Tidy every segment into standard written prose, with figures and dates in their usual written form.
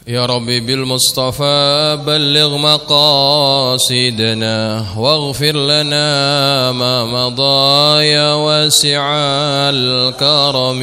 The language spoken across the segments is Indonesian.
يا ربي بالمصطفى بلغ مقاصدنا واغفر لنا ما مضى يا واسع الكرم.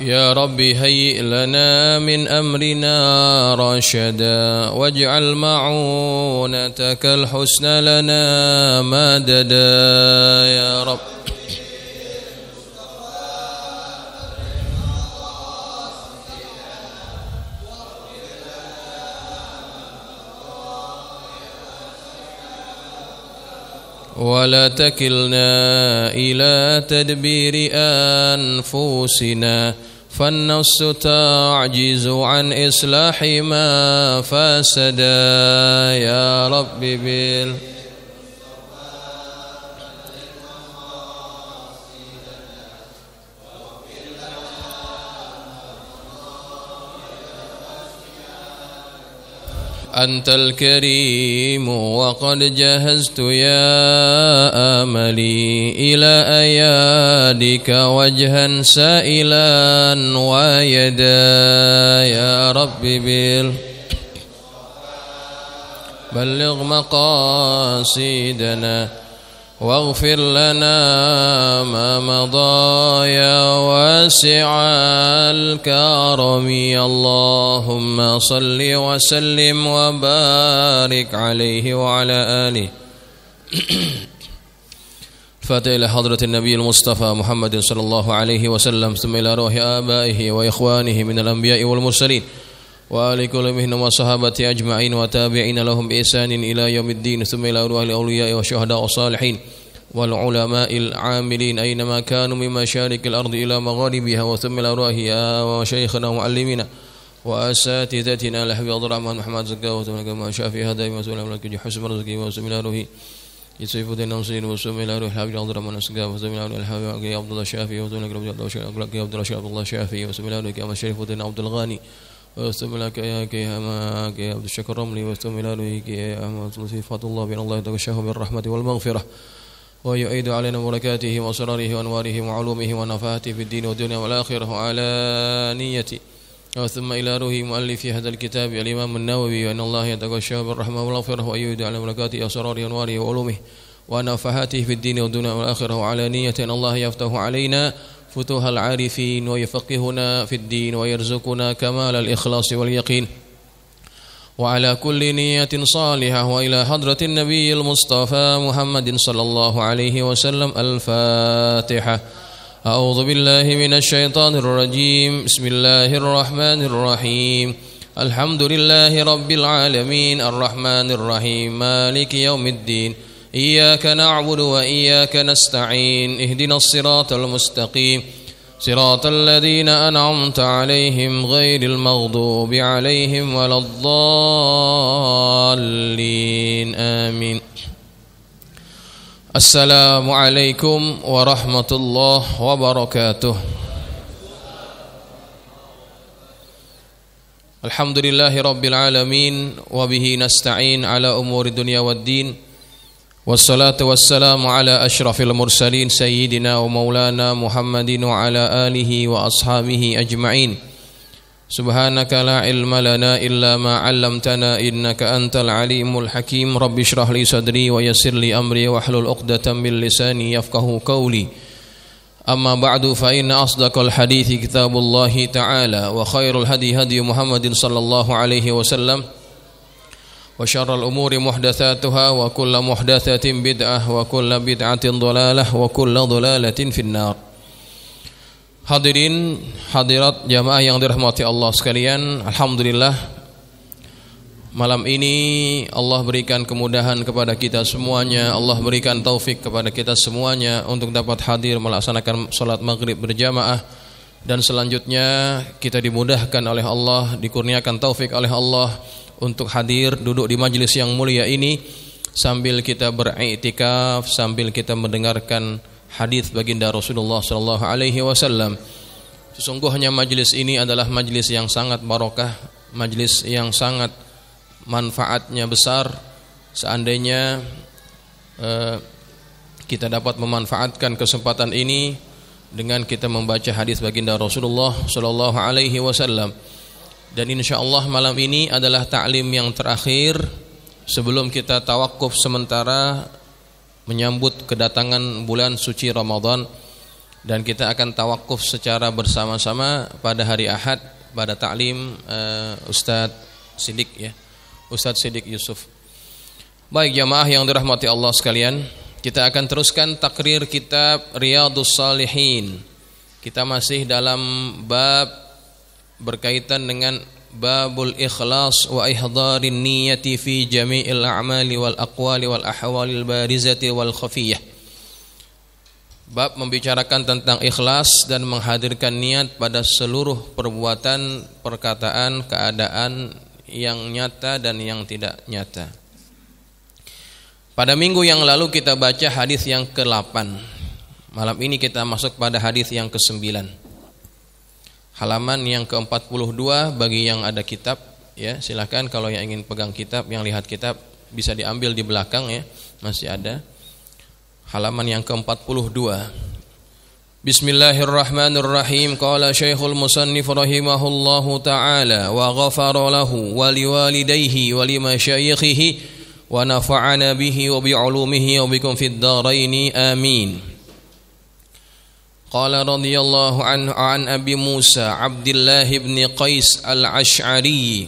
يا ربي هيئ لنا من أمرنا رشدا واجعل معونتك الحسنى لنا مددا يا رب. ولا تكلنا إلى تدبير أنفسنا فالنفس تعجز عن إصلاح ما فسدا يا رب أنت الكريم وقد جهزت يا آملي إلى أيادك وجها سائلا ويدا يا رب بلغ مقاصدنا واغفر لنا ما مضى يا واسع الكرم. اللهم صل وسلم وبارك عليه وعلى آله. فاتح إلى حضرة النبي المصطفى محمد صلى الله عليه وسلم ثم إلى روح آبائه وإخوانه من الأنبياء والمرسلين وآل كل منهم وصحابته أجمعين وتابعين لهم بإحسان إلى يوم الدين ثم إلى أرواح الأولياء والشهداء والصالحين والعلماء العاملين أينما كانوا من مشارق الأرض إلى مغاربها وثم إلى أرواح وشيخنا ومعلمينا وأساتذتنا الحبيب عبد الرحمن محمد زكاه وتمنى شافي هذا مسؤول أملاك حسب رزقه وثم إلى روحه يسيف الدين نصير وثم إلى روح الحبيب عبد الرحمن زكاه وثم إلى روح الحبيب عبد الله الشافعي وثم إلى روح عبد الله الشافعي وثم إلى روح الشريف الدين عبد الغاني وثم لك يا عبد الشكر الرملي وثم إلى روحك يا أحمد صفات الله بأن الله يتغشاه بالرحمة والمغفرة ويعيد علينا بركاته وأسراره وأنواره وعلومه ونفاته في الدين والدنيا والآخرة على نيتي. ثم إلى روح مؤلف هذا الكتاب الإمام النووي وأن الله يتغشاه بالرحمة والمغفرة ويعيد على بركاته وأسراره وأنواره وعلومه ونفاته في الدين والدنيا والآخرة وعلى نية أن الله يفتح علينا فتوح العارفين ويفقهنا في الدين ويرزقنا كمال الإخلاص واليقين. وعلى كل نية صالحة وإلى حضرة النبي المصطفى محمد صلى الله عليه وسلم. الفاتحة. أعوذ بالله من الشيطان الرجيم. بسم الله الرحمن الرحيم. الحمد لله رب العالمين الرحمن الرحيم مالك يوم الدين إياك نعبد وإياك نستعين اهدنا الصراط المستقيم صراط الذين أنعمت عليهم غير المغضوب عليهم ولا الضالين آمين. السلام عليكم ورحمة الله وبركاته. الحمد لله رب العالمين وبه نستعين على أمور الدنيا والدين والصلاة والسلام على أشرف المرسلين سيدنا ومولانا محمد وعلى آله وأصحابه أجمعين. سبحانك لا علم لنا إلا ما علمتنا إنك أنت العليم الحكيم. رب اشرح لي صدري ويسر لي أمري واحلل عقدة من لساني يفقه قولي. أما بعد فإن أصدق الحديث كتاب الله تعالى وخير الهدي هدي محمد صلى الله عليه وسلم وشر الأمور محدثاتها وكل محدثة بدعة وكل بدعة ضلالة وكل ضلالة في النار. Hadirin hadirat jamaah yang dirahmati Allah sekalian, alhamdulillah malam ini Allah berikan kemudahan kepada kita semuanya. Allah berikan taufik kepada kita semuanya untuk dapat hadir melaksanakan salat maghrib berjamaah, dan selanjutnya kita dimudahkan oleh Allah, dikurniakan taufik oleh Allah untuk hadir duduk di majelis yang mulia ini sambil kita beriktikaf, sambil kita mendengarkan hadis baginda Rasulullah sallallahu alaihi wasallam. Sesungguhnya majelis ini adalah majelis yang sangat barokah, Majelis yang sangat manfaatnya besar. Seandainya kita dapat memanfaatkan kesempatan ini dengan kita membaca hadis baginda Rasulullah sallallahu alaihi wasallam. Dan insyaallah malam ini adalah ta'lim yang terakhir sebelum kita tawakuf sementara menyambut kedatangan bulan suci Ramadan, dan kita akan tawakuf secara bersama-sama pada hari Ahad pada ta'lim Ustadz Siddiq ya, Ustadz Siddiq Yusuf. Baik jamaah yang dirahmati Allah sekalian, kita akan teruskan takrir kitab Riyadhus Shalihin. Kita masih dalam bab berkaitan dengan babul ikhlas wa ihdharin niyyati fi jami'il a'mali wal aqwali wal ahwalil barizati wal khafiyah. Bab membicarakan tentang ikhlas dan menghadirkan niat pada seluruh perbuatan, perkataan, keadaan yang nyata dan yang tidak nyata. Pada minggu yang lalu kita baca hadis yang ke-8. Malam ini kita masuk pada hadis yang ke-9. Halaman yang ke-42 bagi yang ada kitab ya, silakan kalau yang ingin pegang kitab, yang lihat kitab bisa diambil di belakang ya, masih ada. Halaman yang ke-42. Bismillahirrahmanirrahim. Qala Syekhul Musannif rahimahullahu taala wa ghafara lahu wa liwalidayhi wa limasyayikhihi wa nafa'ana bihi wa bi'ulumihi wa bikum fid dharain amin. Qala radhiyallahu anhu an Abi Musa Abdullah bin Qais al-Ash'ari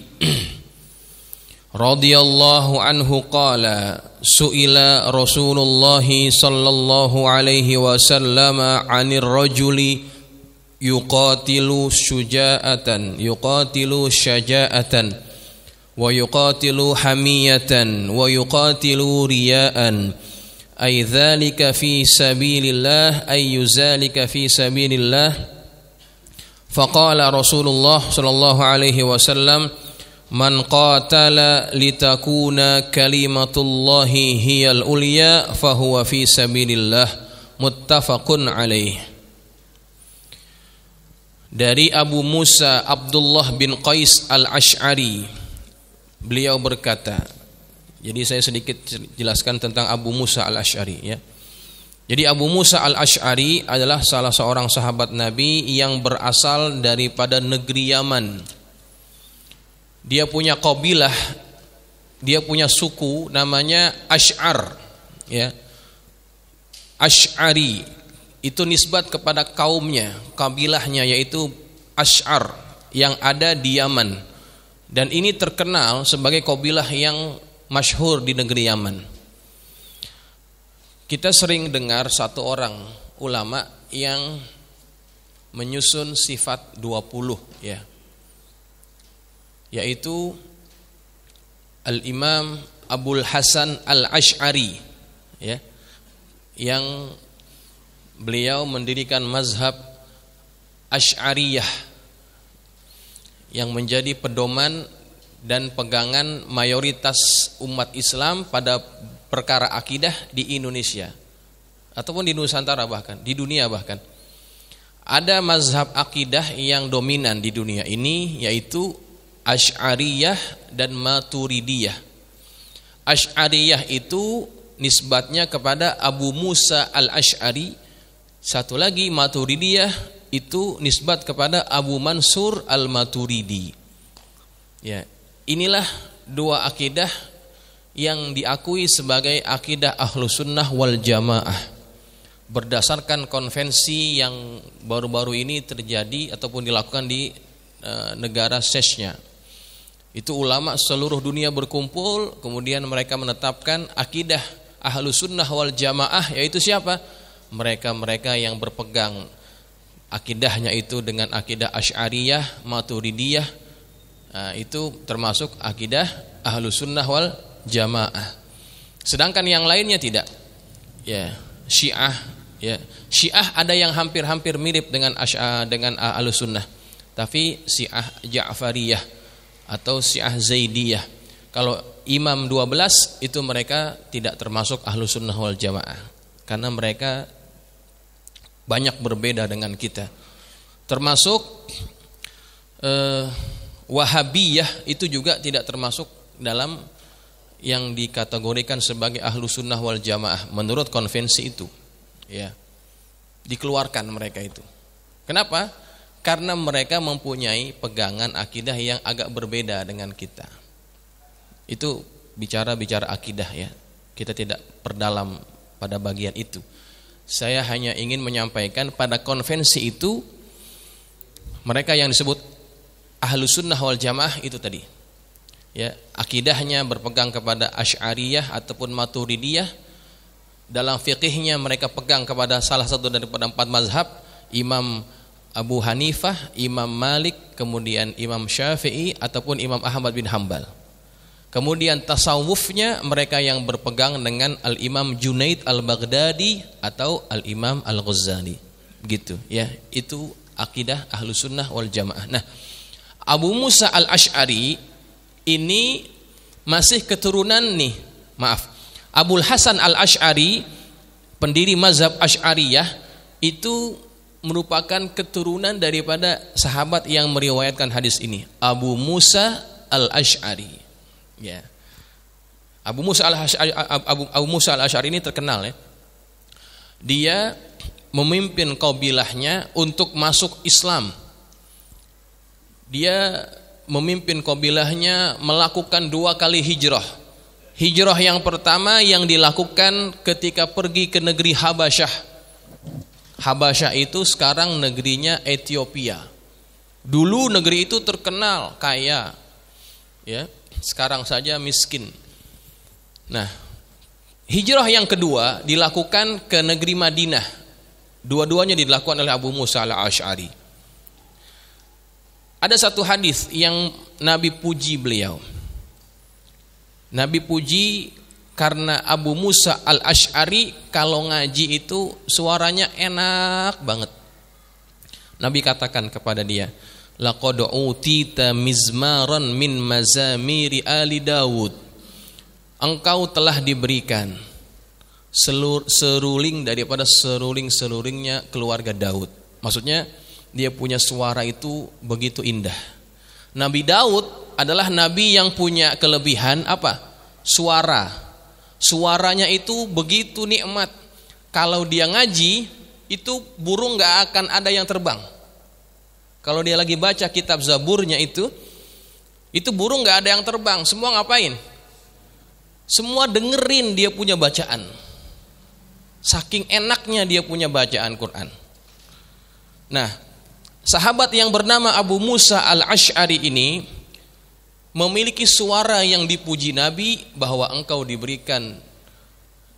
radhiyallahu anhu qala su'ila Rasulullah sallallahu alaihi wasallam 'anir rajuli yuqatilu syuja'atan wa yuqatilu hamiyatan wa yuqatilu riya'an ay dzalika fi sabilillah ay yuzalika fi sabilillah. Faqala Rasulullah sallallahu alaihi wasallam man qatala litakuna kalimatullahi hiyal ulya fahuwa fi sabilillah. Muttafaqun alaih. Dari Abu Musa Abdullah bin Qais al-Ash'ari, beliau berkata, jadi saya sedikit jelaskan tentang Abu Musa al-Ash'ari ya. Jadi Abu Musa al-Ash'ari adalah salah seorang sahabat Nabi yang berasal daripada negeri Yaman. Dia punya qabilah, dia punya suku namanya Ash'ar ya. Ash'ari itu nisbat kepada kaumnya, kabilahnya yaitu Ash'ar yang ada di Yaman. Dan ini terkenal sebagai kabilah yang masyhur di negeri Yaman. Kita sering dengar satu orang ulama yang menyusun sifat 20 ya, yaitu Al-Imam Abul Hasan Al-Ash'ari ya, yang beliau mendirikan mazhab Asy'ariyah yang menjadi pedoman dan pegangan mayoritas umat Islam pada perkara akidah di Indonesia ataupun di Nusantara, bahkan di dunia. Bahkan ada mazhab akidah yang dominan di dunia ini, yaitu Asy'ariyah dan Maturidiyah. Asy'ariyah itu nisbatnya kepada Abu Musa al-Ash'ari. Satu lagi Maturidiyah itu nisbat kepada Abu Mansur al-Maturidi ya. Inilah dua akidah yang diakui sebagai akidah Ahlus Sunnah wal Jamaah berdasarkan konvensi yang baru-baru ini terjadi ataupun dilakukan di negara Chechnya. Itu ulama seluruh dunia berkumpul, kemudian mereka menetapkan akidah Ahlus Sunnah wal Jamaah, yaitu siapa? Mereka-mereka yang berpegang akidahnya itu dengan akidah Asy'ariyah, Maturidiyah. Nah, itu termasuk akidah Ahlus Sunnah wal Jamaah. Sedangkan yang lainnya tidak. Ya, Syiah ya. Syiah ada yang hampir-hampir mirip dengan Ahlus Sunnah. Tapi Syiah Ja'fariyah atau Syiah Zaidiyah. Kalau Imam 12 itu mereka tidak termasuk Ahlus Sunnah wal Jamaah, karena mereka banyak berbeda dengan kita. Termasuk Wahabiyah itu juga tidak termasuk dalam yang dikategorikan sebagai ahlu sunnah wal jamaah menurut konvensi itu, ya, dikeluarkan mereka itu. Kenapa? Karena mereka mempunyai pegangan akidah yang agak berbeda dengan kita. Itu bicara akidah, ya. Kita tidak perdalam pada bagian itu. Saya hanya ingin menyampaikan pada konvensi itu mereka yang disebut ahlu sunnah wal jamaah itu tadi, ya, akidahnya berpegang kepada Asy'ariyah ataupun Maturidiyah. Dalam fikihnya mereka pegang kepada salah satu daripada 4 mazhab, Imam Abu Hanifah, Imam Malik, kemudian Imam Syafi'i ataupun Imam Ahmad bin Hambal. Kemudian tasawufnya mereka yang berpegang dengan Al-Imam Junaid Al-Baghdadi atau Al-Imam Al-Ghazali, gitu, ya. Itu akidah ahlu sunnah wal jamaah. Nah, Abu Musa Al-Asy'ari ini masih keturunan Abul Hasan Al-Asy'ari, pendiri mazhab Asy'ariyah, itu merupakan keturunan daripada sahabat yang meriwayatkan hadis ini, Abu Musa Al-Asy'ari, ya. Abu Musa Al-Asy'ari ini terkenal, ya. Dia memimpin kabilahnya untuk masuk Islam. Dia memimpin kabilahnya melakukan 2 kali hijrah. Hijrah yang pertama yang dilakukan ketika pergi ke negeri Habasyah. Habasyah itu sekarang negerinya Ethiopia. Dulu negeri itu terkenal kaya, ya. Sekarang saja miskin. Nah, hijrah yang kedua dilakukan ke negeri Madinah. Dua-duanya dilakukan oleh Abu Musa Al-Asy'ari. Ada satu hadis yang Nabi puji beliau. Nabi puji karena Abu Musa Al-Asy'ari kalau ngaji itu suaranya enak banget. Nabi katakan kepada dia, laqad utita mizmaran min mazamiri ali Daud. Engkau telah diberikan seruling daripada seruling-serulingnya keluarga Daud. Maksudnya dia punya suara itu begitu indah. Nabi Daud adalah nabi yang punya kelebihan apa? Suara. Suaranya itu begitu nikmat. Kalau dia ngaji, itu burung gak akan ada yang terbang. Kalau dia lagi baca kitab Zaburnya itu burung gak ada yang terbang. Semua ngapain? Semua dengerin dia punya bacaan. Saking enaknya dia punya bacaan Quran. Nah, sahabat yang bernama Abu Musa Al-Asy'ari ini memiliki suara yang dipuji Nabi bahwa engkau diberikan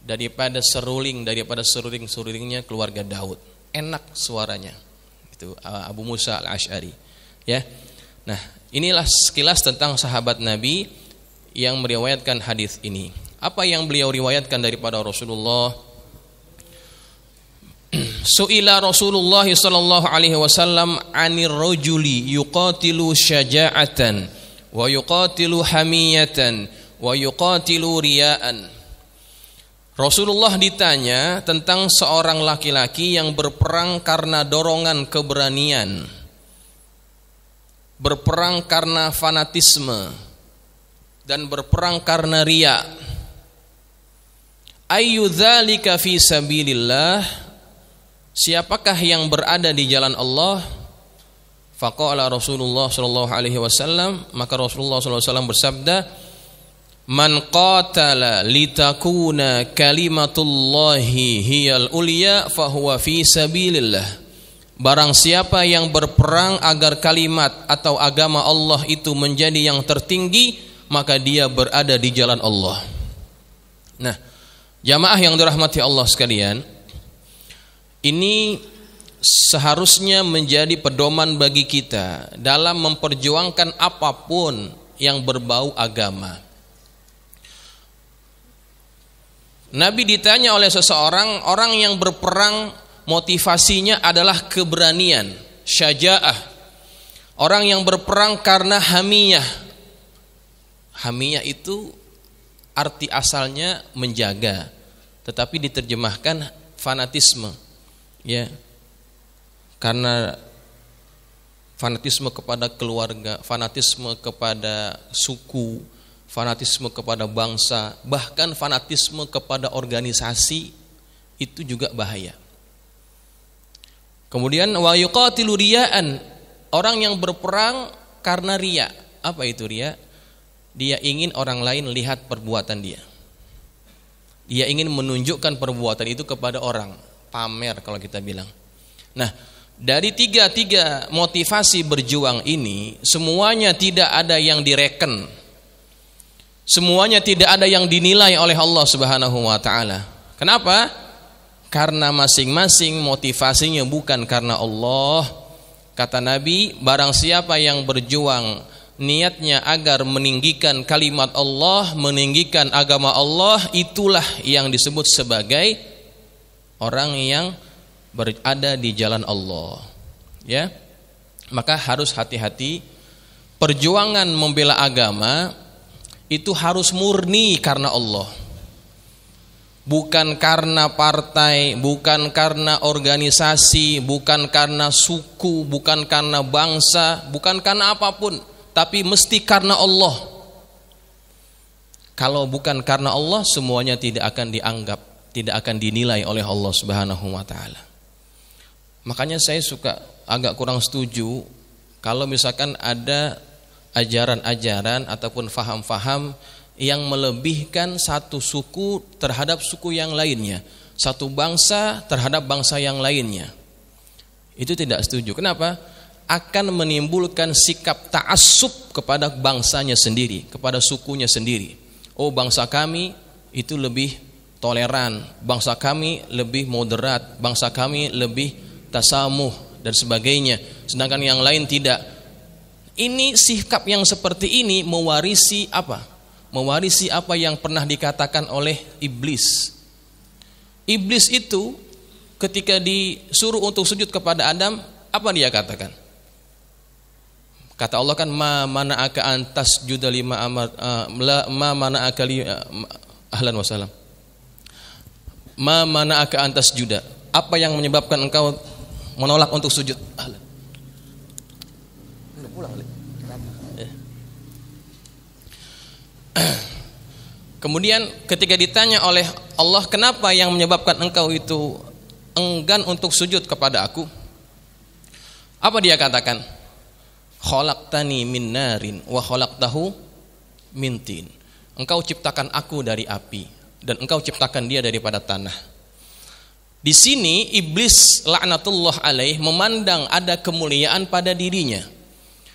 daripada seruling-serulingnya keluarga Daud. Enak suaranya. Itu Abu Musa Al-Asy'ari, ya. Nah, inilah sekilas tentang sahabat Nabi yang meriwayatkan hadis ini. Apa yang beliau riwayatkan daripada Rasulullah? Su'ila Rasulullah sallallahu alaihi wasallam 'anir rajuli yuqatilu syaja'atan wa yuqatilu hamiyatan wa yuqatilu riya'an. Rasulullah ditanya tentang seorang laki-laki yang berperang karena dorongan keberanian, berperang karena fanatisme, dan berperang karena riya. Ayyu dzalika fi sabilillah? Siapakah yang berada di jalan Allah? Faqala Rasulullah sallallahu alaihi wasallam, maka Rasulullah sallallahu alaihi wasallam bersabda, man qatala litakuna kalimatullahi hiyal ulya fahuwa fi sabilillah. Barang siapa yang berperang agar kalimat atau agama Allah itu menjadi yang tertinggi, maka dia berada di jalan Allah. Nah, jamaah yang dirahmati Allah sekalian, ini seharusnya menjadi pedoman bagi kita dalam memperjuangkan apapun yang berbau agama. Nabi ditanya oleh seseorang, orang yang berperang motivasinya adalah keberanian, syaja'ah. Orang yang berperang karena hamiyah. Hamiyah itu arti asalnya menjaga, tetapi diterjemahkan fanatisme. Ya, karena fanatisme kepada keluarga, fanatisme kepada suku, fanatisme kepada bangsa, bahkan fanatisme kepada organisasi, itu juga bahaya. Kemudian wa yuqatilu riya'an, orang yang berperang karena riya. Apa itu riya? Dia ingin orang lain lihat perbuatan dia. Dia ingin menunjukkan perbuatan itu kepada orang, pamer kalau kita bilang. Nah, dari tiga motivasi berjuang ini, semuanya tidak ada yang direken. Semuanya tidak ada yang dinilai oleh Allah Subhanahu wa taala. Kenapa? Karena masing-masing motivasinya bukan karena Allah. Kata Nabi, barang siapa yang berjuang niatnya agar meninggikan kalimat Allah, meninggikan agama Allah, itulah yang disebut sebagai orang yang berada di jalan Allah. Ya. Maka harus hati-hati, perjuangan membela agama itu harus murni karena Allah. Bukan karena partai, bukan karena organisasi, bukan karena suku, bukan karena bangsa, bukan karena apapun, tapi mesti karena Allah. Kalau bukan karena Allah, semuanya tidak akan dianggap, tidak akan dinilai oleh Allah Subhanahu wa taala. Makanya saya suka agak kurang setuju kalau misalkan ada ajaran-ajaran ataupun faham-faham yang melebihkan satu suku terhadap suku yang lainnya, satu bangsa terhadap bangsa yang lainnya. Itu tidak setuju. Kenapa? Akan menimbulkan sikap ta'assub kepada bangsanya sendiri, kepada sukunya sendiri. Oh, bangsa kami itu lebih toleran, bangsa kami lebih moderat, bangsa kami lebih tasamuh dan sebagainya, sedangkan yang lain tidak. Ini sikap yang seperti ini mewarisi apa? Mewarisi apa yang pernah dikatakan oleh iblis. Iblis itu ketika disuruh untuk sujud kepada Adam, apa dia katakan? Kata Allah kan, ma mana'aka antas juda lima amar, ma mana'aka li ahlan wasalam. Ma mana'aka antas juda. Apa yang menyebabkan engkau menolak untuk sujud? Ahlan. Udah pulang, Kemudian ketika ditanya oleh Allah, kenapa yang menyebabkan engkau itu enggan untuk sujud kepada aku? Apa dia katakan? Khalaqtani min narin wa khalaqtahu min tin. Engkau ciptakan aku dari api dan engkau ciptakan dia daripada tanah. Di sini iblis laknatullah alaih memandang ada kemuliaan pada dirinya.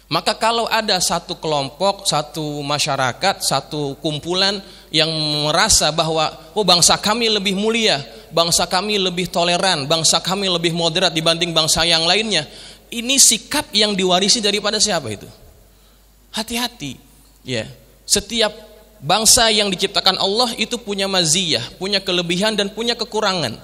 Maka kalau ada satu kelompok, satu masyarakat, satu kumpulan yang merasa bahwa oh, bangsa kami lebih mulia, bangsa kami lebih toleran, bangsa kami lebih moderat dibanding bangsa yang lainnya, ini sikap yang diwarisi daripada siapa itu? Hati-hati. Ya, setiap bangsa yang diciptakan Allah itu punya maziyah, punya kelebihan dan punya kekurangan.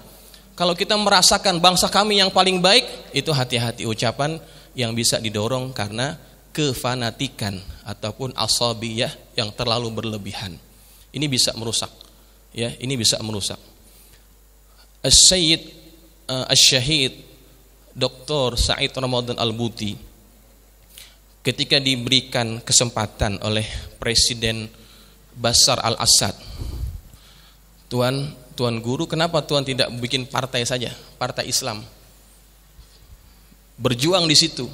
Kalau kita merasakan bangsa kami yang paling baik, itu hati-hati, ucapan yang bisa didorong karena kefanatikan ataupun asabiyah yang terlalu berlebihan. Ini bisa merusak. Ya, ini bisa merusak. As-Sayyid Asy-Syahid Dr. Said Ramadan Al-Buti ketika diberikan kesempatan oleh Presiden Bashar al-Assad, Tuan Guru, kenapa Tuan tidak bikin partai saja, partai Islam? Berjuang di situ.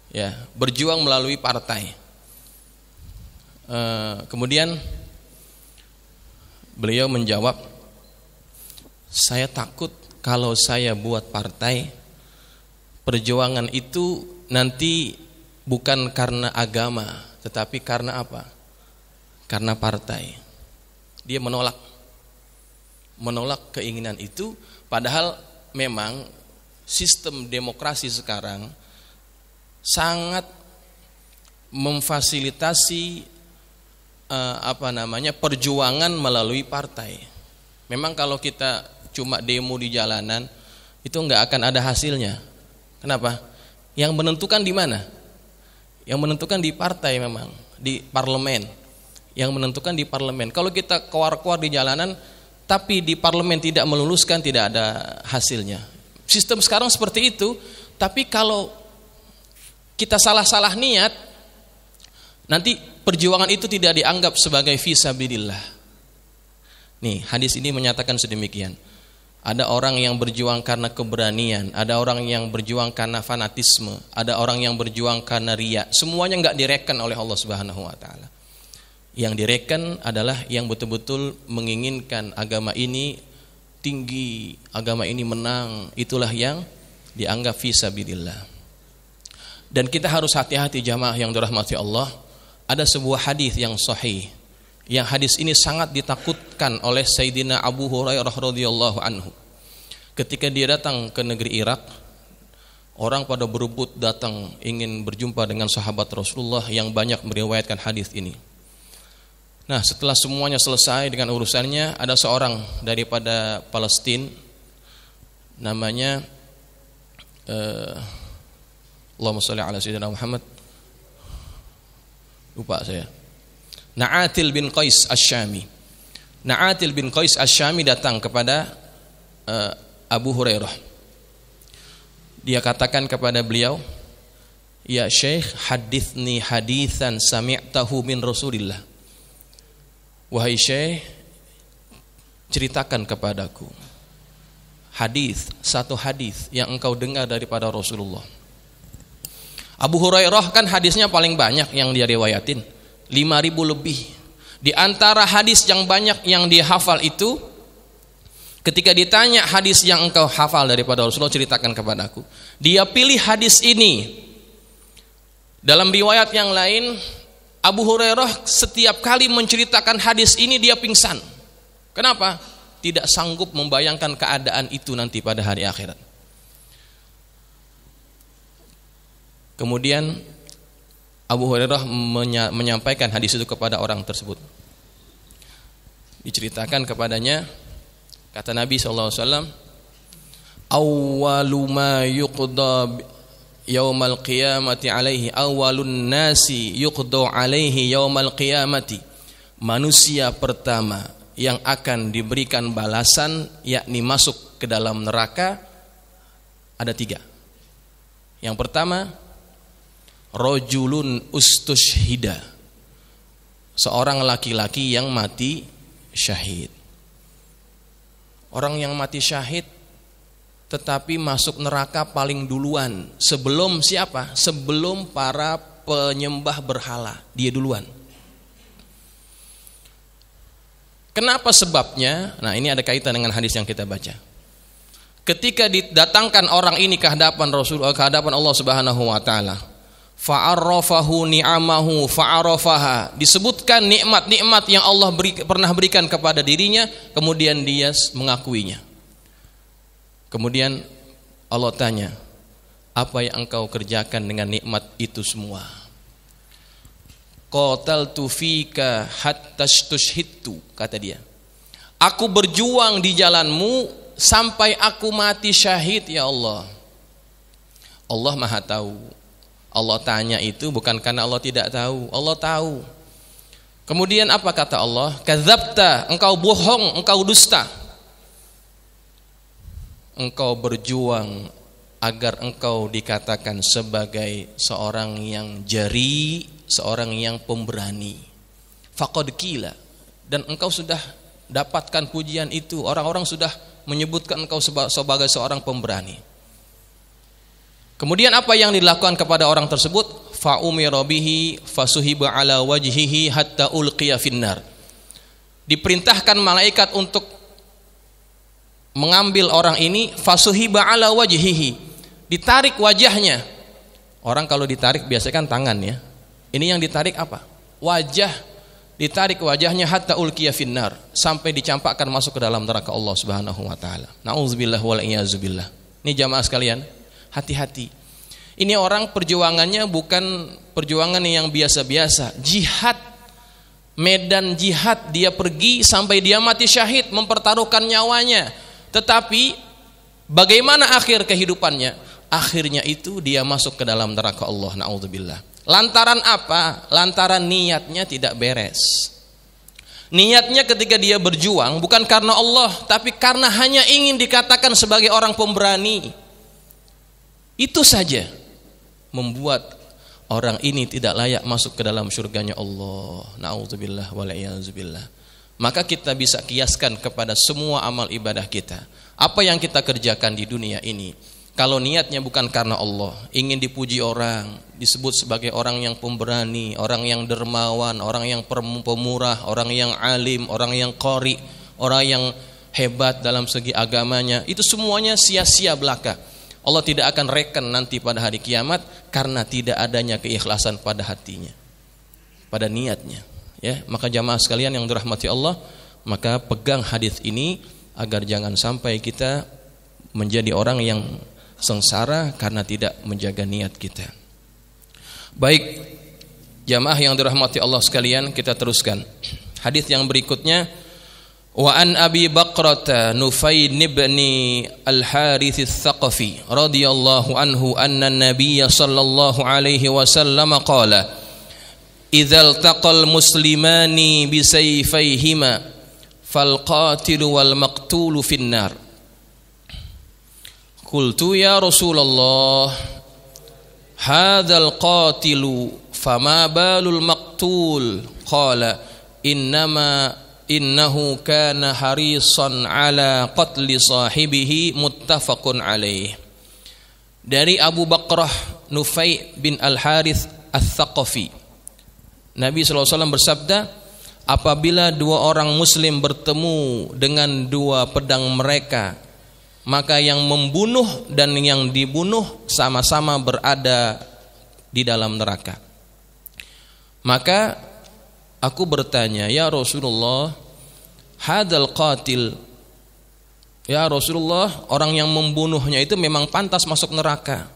Ya, berjuang melalui partai. Kemudian beliau menjawab, saya takut kalau saya buat partai, perjuangan itu nanti bukan karena agama, tetapi karena apa? Karena partai. Dia menolak keinginan itu, padahal memang sistem demokrasi sekarang sangat memfasilitasi perjuangan melalui partai. Memang kalau kita cuma demo di jalanan itu nggak akan ada hasilnya. Kenapa? Yang menentukan di mana? Yang menentukan di partai, memang di parlemen. Yang menentukan di parlemen. Kalau kita keluar-keluar di jalanan tapi di parlemen tidak meluluskan, tidak ada hasilnya. Sistem sekarang seperti itu. Tapi kalau kita salah-salah niat, nanti perjuangan itu tidak dianggap sebagai fisabilillah. Nih, hadis ini menyatakan sedemikian. Ada orang yang berjuang karena keberanian, ada orang yang berjuang karena fanatisme, ada orang yang berjuang karena riya. Semuanya enggak direken oleh Allah Subhanahu wa taala. Yang direken adalah yang betul-betul menginginkan agama ini tinggi, agama ini menang. Itulah yang dianggap fisabilillah. Dan kita harus hati-hati jamaah yang dirahmati Allah. Ada sebuah hadis yang sahih. Yang hadis ini sangat ditakutkan oleh Sayyidina Abu Hurairah radhiyallahu anhu. Ketika dia datang ke negeri Irak, orang pada berebut datang ingin berjumpa dengan sahabat Rasulullah yang banyak meriwayatkan hadis ini. Nah, setelah semuanya selesai dengan urusannya, ada seorang daripada Palestina, namanya Allahumma shalli ala sayyidina Muhammad, lupa saya, Na'atil bin Qais Asy-Syami. Na'atil bin Qais Asy-Syami datang kepada Abu Hurairah. Dia katakan kepada beliau, "Ya Syekh, hadithni haditsan sami'tahu min Rasulillah." Wahai Syekh, ceritakan kepadaku satu hadis yang engkau dengar daripada Rasulullah. Abu Hurairah kan hadisnya paling banyak yang dia riwayatin, 5.000 lebih. Di antara hadis yang banyak yang dia hafal itu, ketika ditanya hadis yang engkau hafal daripada Rasulullah, ceritakan kepadaku. Dia pilih hadis ini. Dalam riwayat yang lain, Abu Hurairah setiap kali menceritakan hadis ini dia pingsan. Kenapa? Tidak sanggup membayangkan keadaan itu nanti pada hari akhirat. Kemudian Abu Hurairah menyampaikan hadis itu kepada orang tersebut. Diceritakan kepadanya, kata Nabi SAW, awwalu ma yuqda yaumal qiyamati alaihi, awwalun nasi yuqda alaihi yaumal qiyamati. Manusia pertama yang akan diberikan balasan, yakni masuk ke dalam neraka, ada 3. Yang pertama, rajulun ustushhida, seorang laki-laki yang mati syahid. Orang yang mati syahid tetapi masuk neraka paling duluan. Sebelum siapa? Sebelum para penyembah berhala. Dia duluan. Kenapa sebabnya? Nah, ini ada kaitan dengan hadis yang kita baca. Ketika didatangkan orang ini ke hadapan Rasul, ke hadapan Allah Subhanahu wa taala, fa'arrafahu ni'amahu fa'arafaha, disebutkan nikmat-nikmat yang Allah pernah berikan kepada dirinya, kemudian dia mengakuinya. Kemudian Allah tanya, apa yang engkau kerjakan dengan nikmat itu semua? Qataltu fika hatta stushhidtu, kata dia. Aku berjuang di jalanmu sampai aku mati syahid ya Allah. Allah Maha tahu. Allah tanya itu bukan karena Allah tidak tahu, Allah tahu. Kemudian apa kata Allah? Kadzabta, engkau bohong, engkau dusta. Engkau berjuang agar engkau dikatakan sebagai seorang yang jari, seorang yang pemberani. Faqad qila, dan engkau sudah dapatkan pujian itu. Orang-orang sudah menyebutkan engkau sebagai seorang pemberani. Kemudian apa yang dilakukan kepada orang tersebut? Fa umira bihi fasuhiba ala wajhihi hatta ulqiya finnar. Diperintahkan malaikat untuk mengambil orang ini, fasuhiba ala wajhihi, ditarik wajahnya. Orang kalau ditarik biasanya kan tangan ya. Ini yang ditarik apa? Wajah. Ditarik wajahnya hatta ulqiya finnar, sampai dicampakkan masuk ke dalam neraka Allah Subhanahu wa taala. Nauzubillah wal iyazubillah. Ini jamaah sekalian, hati-hati. Ini orang perjuangannya bukan perjuangan yang biasa-biasa. Jihad, medan jihad, dia pergi sampai dia mati syahid, mempertaruhkan nyawanya. Tetapi bagaimana akhir kehidupannya? Akhirnya itu dia masuk ke dalam neraka Allah. Nauzubillah. Lantaran apa? Lantaran niatnya tidak beres. Niatnya ketika dia berjuang bukan karena Allah, tapi karena hanya ingin dikatakan sebagai orang pemberani. Itu saja membuat orang ini tidak layak masuk ke dalam surganya Allah. Na'udzubillah wal'iyazubillah. Maka kita bisa kiaskan kepada semua amal ibadah kita. Apa yang kita kerjakan di dunia ini, kalau niatnya bukan karena Allah, ingin dipuji orang, disebut sebagai orang yang pemberani, orang yang dermawan, orang yang pemurah, orang yang alim, orang yang qari, orang yang hebat dalam segi agamanya, itu semuanya sia-sia belaka. Allah tidak akan reken nanti pada hari kiamat karena tidak adanya keikhlasan pada hatinya, pada niatnya. Ya, maka jamaah sekalian yang dirahmati Allah, maka pegang hadis ini agar jangan sampai kita menjadi orang yang sengsara karena tidak menjaga niat kita. Baik, jamaah yang dirahmati Allah sekalian, kita teruskan. Hadis yang berikutnya, wa an Abi Bakrata Nufayn ibn al-Harith al-Thaqafi radhiyallahu anhu anna an-nabiy sallallahu alaihi wasallam qala idza iltaqal muslimani bi sayfayhima fal qatil wal maqtul fin nar. Qultu ya Rasulullah hadzal qatilu fama balul maqtul qala innahu kana harisan ala qatli sahibihi muttafaqun alaih. Dari Abu Bakrah Nufay bin Al-Harith Al-Thaqafi, Nabi SAW bersabda, apabila dua orang muslim bertemu dengan dua pedang mereka, maka yang membunuh dan yang dibunuh sama-sama berada di dalam neraka. Maka aku bertanya, ya Rasulullah, hadzal qatil, ya Rasulullah, orang yang membunuhnya itu memang pantas masuk neraka.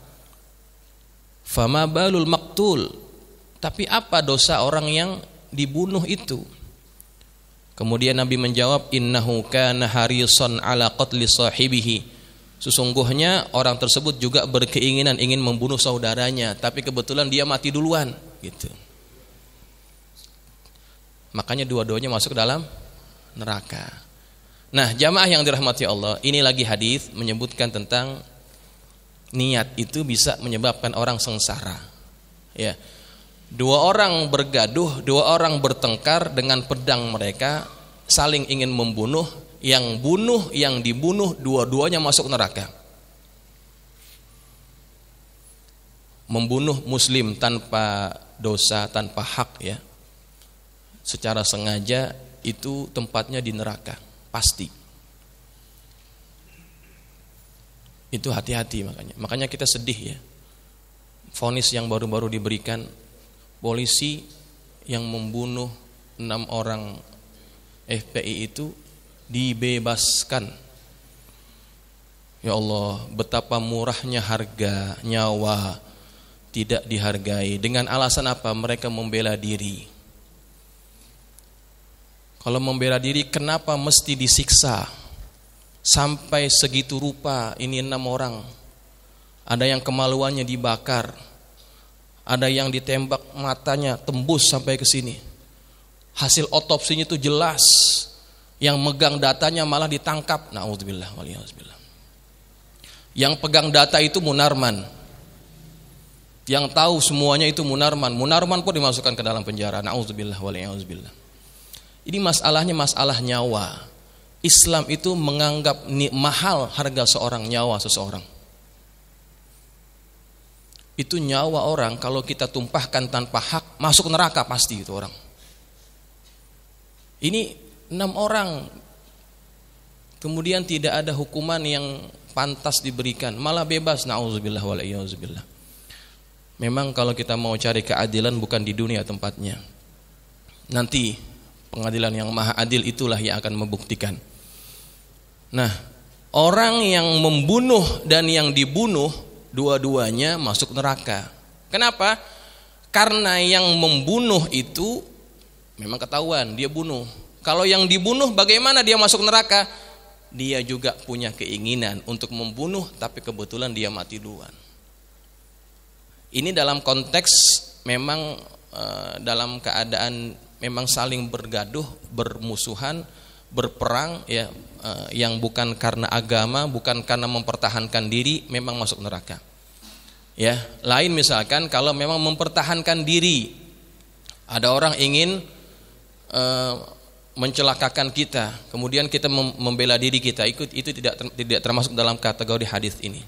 Fama balul maqtul, tapi apa dosa orang yang dibunuh itu? Kemudian Nabi menjawab, innahu kana harisan ala qatli sahibihi. Sesungguhnya orang tersebut juga berkeinginan ingin membunuh saudaranya, tapi kebetulan dia mati duluan, gitu. Makanya dua-duanya masuk ke dalam neraka. Nah, jamaah yang dirahmati Allah, ini lagi hadis menyebutkan tentang niat itu bisa menyebabkan orang sengsara. Ya. Dua orang bergaduh, dua orang bertengkar dengan pedang mereka, saling ingin membunuh, yang bunuh, yang dibunuh, dua-duanya masuk neraka. Membunuh muslim tanpa dosa, tanpa hak, ya, secara sengaja, itu tempatnya di neraka, pasti. Itu hati-hati makanya kita sedih, ya. Vonis yang baru-baru diberikan, polisi yang membunuh 6 orang FPI itu dibebaskan. Ya Allah, betapa murahnya harga nyawa tidak dihargai. Dengan alasan apa? Mereka membela diri. Kalau membela diri, kenapa mesti disiksa sampai segitu rupa? Ini 6 orang. Ada yang kemaluannya dibakar, ada yang ditembak matanya tembus sampai ke sini. Hasil otopsinya itu jelas. Yang megang datanya malah ditangkap. Na'udzubillah waliyahzubillah. Yang pegang data itu Munarman. Yang tahu semuanya itu Munarman. Munarman pun dimasukkan ke dalam penjara. Na'udzubillah waliyahzubillah. Ini masalahnya masalah nyawa. Islam itu menganggap mahal harga seorang nyawa seseorang. Itu nyawa orang kalau kita tumpahkan tanpa hak, masuk neraka pasti itu orang. Ini 6 orang, kemudian tidak ada hukuman yang pantas diberikan, malah bebas. Na'udzubillah waliyahzubillah. Memang kalau kita mau cari keadilan bukan di dunia tempatnya. Nanti pengadilan yang maha adil itulah yang akan membuktikan. Nah, orang yang membunuh dan yang dibunuh dua-duanya masuk neraka. Kenapa? Karena yang membunuh itu memang ketahuan dia bunuh. Kalau yang dibunuh bagaimana dia masuk neraka? Dia juga punya keinginan untuk membunuh, tapi kebetulan dia mati duluan. Ini dalam konteks memang dalam keadaan memang saling bergaduh, bermusuhan, berperang, ya, yang bukan karena agama, bukan karena mempertahankan diri, memang masuk neraka. Ya, lain misalkan kalau memang mempertahankan diri, ada orang ingin mencelakakan kita, kemudian kita membela diri kita, itu tidak termasuk dalam kategori hadis ini.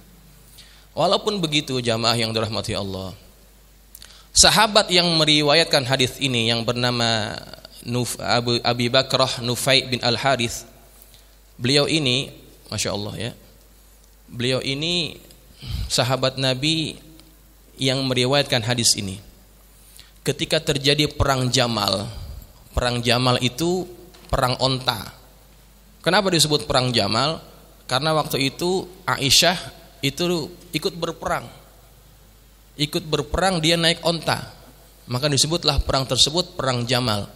Walaupun begitu jamaah yang dirahmati Allah, sahabat yang meriwayatkan hadis ini yang bernama Abi Bakrah Nufai bin Al-Harith, beliau ini Masya Allah ya, beliau ini sahabat Nabi yang meriwayatkan hadis ini ketika terjadi perang Jamal. Perang Jamal itu perang onta. Kenapa disebut perang Jamal? Karena waktu itu Aisyah itu ikut berperang. Ikut berperang, dia naik onta. Maka disebutlah perang tersebut perang Jamal.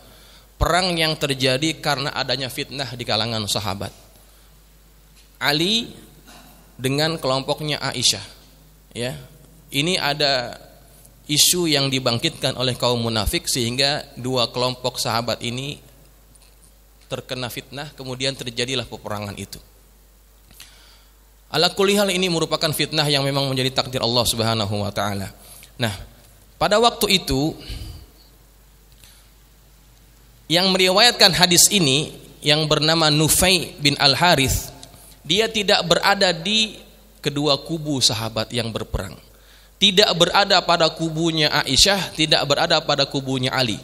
Perang yang terjadi karena adanya fitnah di kalangan sahabat. Ali dengan kelompoknya Aisyah. Ya. Ini ada isu yang dibangkitkan oleh kaum munafik sehingga dua kelompok sahabat ini terkena fitnah, kemudian terjadilah peperangan itu. Ala kulli hal ini merupakan fitnah yang memang menjadi takdir Allah Subhanahu wa taala. Nah, pada waktu itu yang meriwayatkan hadis ini yang bernama Nufai bin Al-Harith, dia tidak berada di kedua kubu sahabat yang berperang. Tidak berada pada kubunya Aisyah, tidak berada pada kubunya Ali.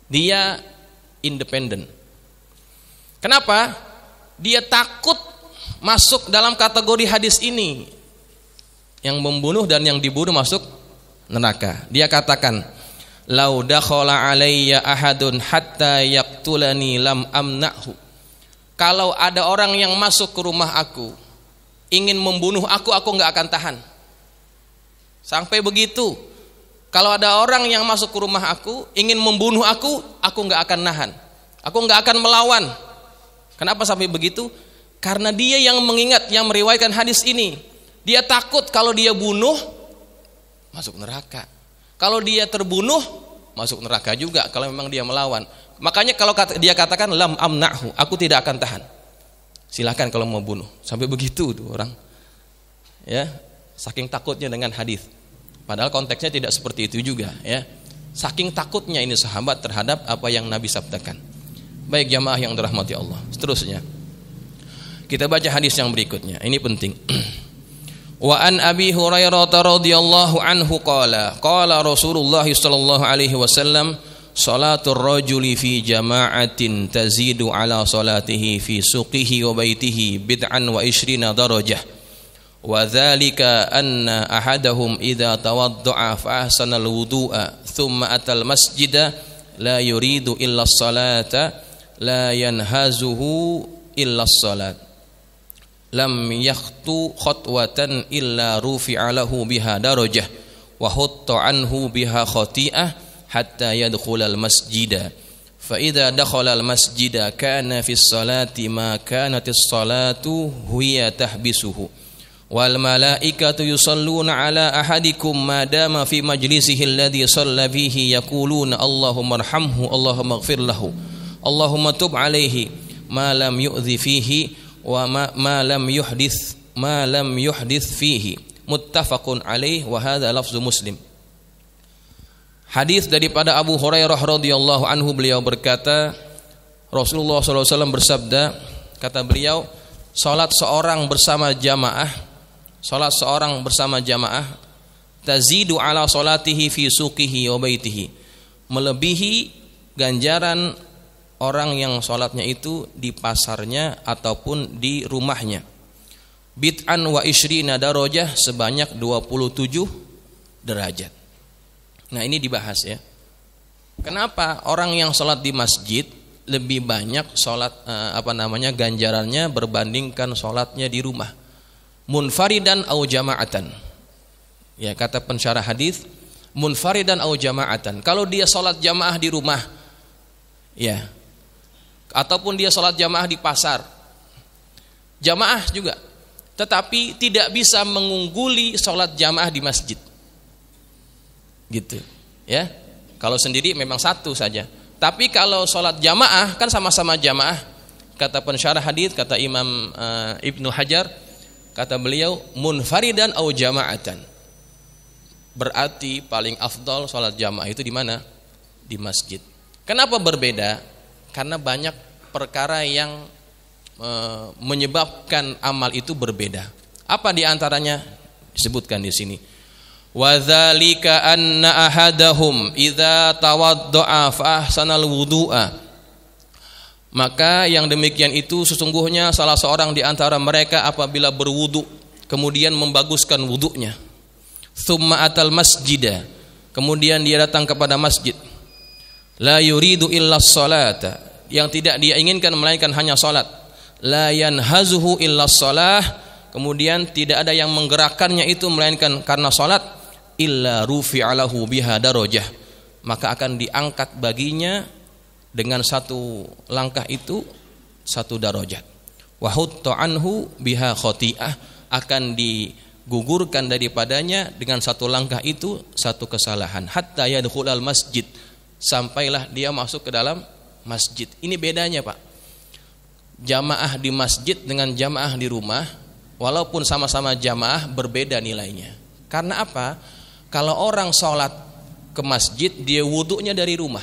Dia independen. Kenapa? Dia takut masuk dalam kategori hadis ini. Yang membunuh dan yang dibunuh masuk neraka. Dia katakan, "Lau dakhala alayya ahadun hatta yaqtulani lam amna'hu." Kalau ada orang yang masuk ke rumah aku, ingin membunuh aku enggak akan tahan. Sampai begitu, kalau ada orang yang masuk ke rumah aku ingin membunuh aku enggak akan nahan, aku enggak akan melawan. Kenapa sampai begitu? Karena dia yang mengingat, yang meriwayatkan hadis ini, dia takut kalau dia bunuh masuk neraka, kalau dia terbunuh masuk neraka juga kalau memang dia melawan. Makanya kalau dia katakan lam amna'hu, aku tidak akan tahan, silakan kalau mau bunuh. Sampai begitu tuh orang, ya, saking takutnya dengan hadis. Padahal konteksnya tidak seperti itu juga, ya. Saking takutnya ini sahabat terhadap apa yang Nabi sabdakan. Baik jamaah yang dirahmati Allah. Seterusnya kita baca hadis yang berikutnya. Ini penting. Wa an Abi Hurairah radhiyallahu anhu qala Rasulullah sallallahu alaihi wasallam, salatul rajuli fi jama'atin tazidu ala salatihi fi suqihi wa baitihi bid'an wa 20 darajah. Wa dzalika anna ahadahum idza tawadda'a fa ahsana al-wudu'a thumma atal masjida la yuridu illa as-salata la yanhazuhu illa as-salat lam yakhtu khatwatan illa rufi'a lahu biha darajah wa hutta anhu biha khati'ah hatta yadkhula al-masjida fa idza dakhala al-masjida kana fi as-salati ma kanat as-salatu hiya tahbisuhu wal malaikatu yusalluna ala ahadikum ma dama fi majlisihi alladhi shalla fihi yaquluna Allahumma arhamhu Allahumma ighfir lahu Allahumma tub alaihi ma lam yu'dhi fihi wa ma lam yuhdith fihi muttafaqun alaih wa hadha lafzu Muslim. Hadis daripada Abu Hurairah radhiyallahu anhu, beliau berkata, Rasulullah SAW bersabda, kata beliau, salat seorang bersama jamaah tazidu ala salatihi fi suqihi wa baitihi, melebihi ganjaran orang yang salatnya itu di pasarnya ataupun di rumahnya. Bid'an wa 20 darajah, sebanyak 27 derajat. Nah, ini dibahas ya. Kenapa orang yang salat di masjid lebih banyak salat ganjarannya berbandingkan salatnya di rumah? Munfaridan au jama'atan. Ya, kata pensyarah hadis, munfaridan au jama'atan. Kalau dia salat jamaah di rumah, ya, ataupun dia salat jamaah di pasar, jamaah juga, tetapi tidak bisa mengungguli salat jamaah di masjid. Gitu, ya. Kalau sendiri memang satu saja. Tapi kalau salat jamaah kan sama-sama jamaah. Kata pensyarah hadis, kata Imam Ibnu Hajar, kata beliau munfaridan au jama'atan. Berarti paling afdal sholat jamaah itu di mana? Di masjid. Kenapa berbeda? Karena banyak perkara yang menyebabkan amal itu berbeda. Apa di antaranya? Disebutkan di sini. Wa dzalika anna ahadahum idza tawaddaa fa ahsanal wudu'a. Maka yang demikian itu sesungguhnya salah seorang di antara mereka apabila berwudu kemudian membaguskan wudunya. Tsumma atal masjida, kemudian dia datang kepada masjid. La yuridu illa sholata, yang tidak dia inginkan melainkan hanya salat. La yanhazuhu illa shalah, kemudian tidak ada yang menggerakkannya itu melainkan karena salat. Illa rufi'alahu biha darajah, maka akan diangkat baginya dengan satu langkah itu satu darajat. Wa hutta anhu biha khati'ah, akan digugurkan daripadanya dengan satu langkah itu satu kesalahan. Hatta yadkhulal masjid, sampailah dia masuk ke dalam masjid. Ini bedanya, Pak. Jamaah di masjid dengan jamaah di rumah, walaupun sama-sama jamaah, berbeda nilainya. Karena apa? Kalau orang sholat ke masjid, dia wudunya dari rumah,